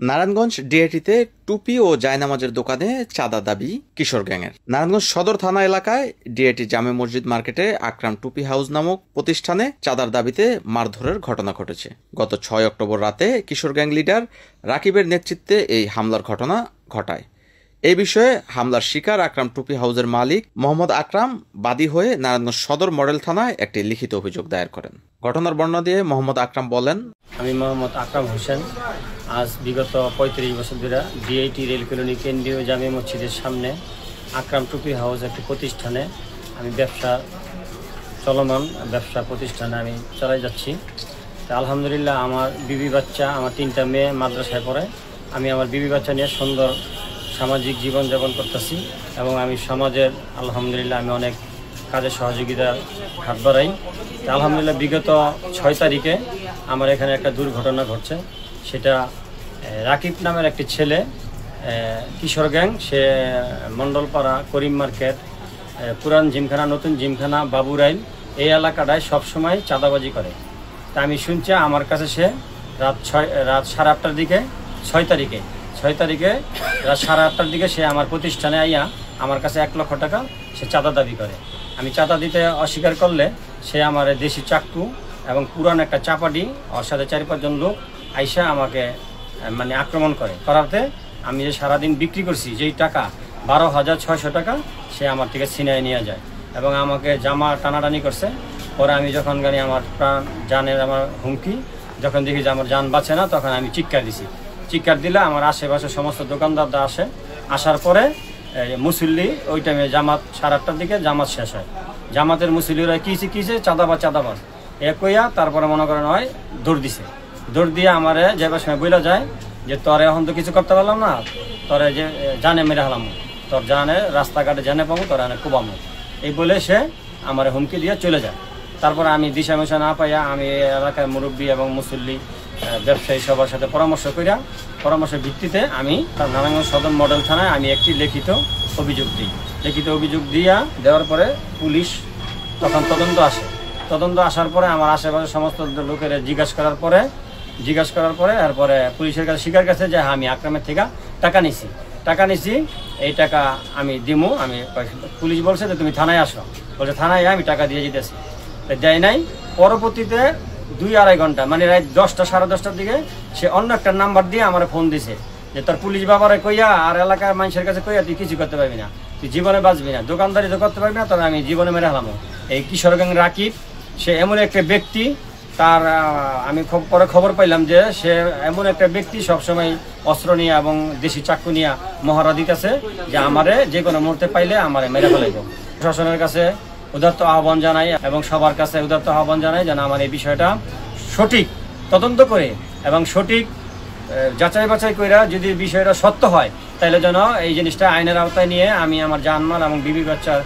নারায়ণগঞ্জ ডিআইটিতে টুপি ও জায়নামাজের দোকানে চাঁদা দাবি কিশোর গ্যাংয়ের। নারায়ণগঞ্জ সদর থানা এলাকায় ডিআইটি জামে মসজিদ মার্কেটে আকরাম টুপি হাউস নামক প্রতিষ্ঠানে চাঁদার দাবিতে মারধরের ঘটনা ঘটেছে। গত 6 অক্টোবর রাতে কিশোর গ্যাং লিডার রাকিবের নেতৃত্বে এই হামলার ঘটনা ঘটায়। এই বিষয়ে হামলার শিকার আকরাম টুপি হাউসের মালিক মোহাম্মদ আকরাম বাদী হয়ে নারায়ণগঞ্জ সদর মডেল থানায় একটি লিখিত অভিযোগ দায়ের করেন। ঘটনার বর্ণনা দিয়ে মোহাম্মদ আকরাম বলেন, আমি মোহাম্মদ আকরাম হোসেন আজ বিগত 35 বছর ধরে ডিআইটি রেল কলোনি কেন্দ্রীয় জামে মসজিদের সামনে আকরাম টুপি হাউস একটি প্রতিষ্ঠানে আমি চলমান ব্যবসা প্রতিষ্ঠানে আমি চালাই যাচ্ছি। তা আলহামদুলিল্লাহ আমার বিবি বাচ্চা, আমার 3টা মেয়ে মাদ্রাসায় পড়ে। আমি আমার বিবি বাচ্চা নিয়ে সুন্দর সামাজিক জীবনযাপন করতেছি এবং আমি সমাজের আলহামদুলিল্লাহ আমি অনেক কাজে সহযোগিতা হাত বাড়াই। আলহামদুলিল্লাহ বিগত 6 তারিখে আমার এখানে একটা দুর্ঘটনা ঘটছে। সেটা রাকিব নামের একটি ছেলে কিশোর গ্যাং, সে মণ্ডলপাড়া, করিম মার্কেট, পুরান জিমখানা, নতুন জিমখানা, বাবুরাইল এই এলাকাটায় সবসময় চাঁদাবাজি করে। তা আমি শুনছি আমার কাছে সে রাত 8:30টার দিকে 6 তারিখে রাত 8:30টার দিকে সে আমার প্রতিষ্ঠানে আইয়া আমার কাছে 1 লক্ষ টাকা সে চাঁদা দাবি করে। আমি চাঁদা দিতে অস্বীকার করলে সে আমার দেশি চাকু এবং পুরান একটা চাপাটি, ওর সাথে 4-5 জন লোক আইসা আমাকে আক্রমণ করাতে আমি যে সারাদিন বিক্রি করছি যেই টাকা 12,600 টাকা সে আমার থেকে ছিনিয়ে নিয়ে যায় এবং আমাকে জামা টানাটানি করছে। পরে আমি যখন আমার প্রাণ জানের আমার হুমকি, যখন দেখি যে আমার জান বাঁচে না, তখন আমি চিৎকার দিলে আমার আশেপাশে সমস্ত দোকানদাররা আসার পরে মুসল্লি ওই টাইমে জামাত 8:30টার দিকে জামাত শেষ হয়। জামাতের মুসল্লিরা কিছে চাঁদাবাজ এ কইয়া তারপরে মনে করেন হয় দৌড় দিয়ে আমারে যাবার সময় বইলা যায় যে তোর এখন তো কিছু করতে পারলাম না, তোরে যে জানে মেরে হালাম, তোর জানে রাস্তাঘাটে জানে পাবো, তোর এনে কুবামো, এই বলে সে আমার হুমকি দিয়ে চলে যায়। তারপরে আমি দিশা মিশা না পাইয়া আমি এলাকার মুরব্বী এবং মুসল্লি ব্যবসায়ী সবার সাথে পরামর্শের ভিত্তিতে আমি নারায়ণগঞ্জ সদর মডেল থানায় আমি একটি লিখিত অভিযোগ দেওয়ার পরে পুলিশ তখন তদন্ত আসার পরে আমার আশেপাশে সমস্ত লোকের জিজ্ঞাসা করার পরে এরপরে পুলিশের কাছে স্বীকার কাছে যে আমি আকরামের থেকে টাকা নিছি, এই টাকা আমি দিমু। আমি পুলিশ বলছে যে তুমি থানায় আসো, বলছে থানায় আমি টাকা দিয়ে যেতেছি, দেয় নাই। পরবর্তীতে 2-2.5 ঘন্টা রাত 10টা 10:30টার দিকে সে অন্য একটা নাম্বার দিয়ে আমার ফোন দিছে যে তোর পুলিশ বাবারে কইয়া আর এলাকার মানুষের কাছে কইয়া তুই কিছু করতে পারবি না, তুই জীবনে বাঁচবি না, দোকানদারি তো করতে পারবি না, তবে আমি জীবনে মেরে হালামো। এই কিশোর গ্যাং রাকিব সে এমন একটা ব্যক্তি, তার আমি পরে খবর পাইলাম যে সে এমন একটা ব্যক্তি সবসময় অস্ত্র নিয়ে এবং দেশি চাকু নিয়ে মহড়া দিতেছে যে আমারে যে কোনো মুহূর্তে পাইলে আমারে মেরে ফেলাইব। প্রশাসনের কাছে উদাত্ত আহ্বান জানাই এবং সবার কাছে উদাত্ত আহ্বান জানাই যেন আমার এই বিষয়টা সঠিক তদন্ত করে এবং সঠিক যাচাই বাছাই করে যদি বিষয়টা সত্য হয় তাহলে যেন এই জিনিসটা আইনের আওতায় নিয়ে আমি আমার জানমাল এবং বিবি বাচ্চার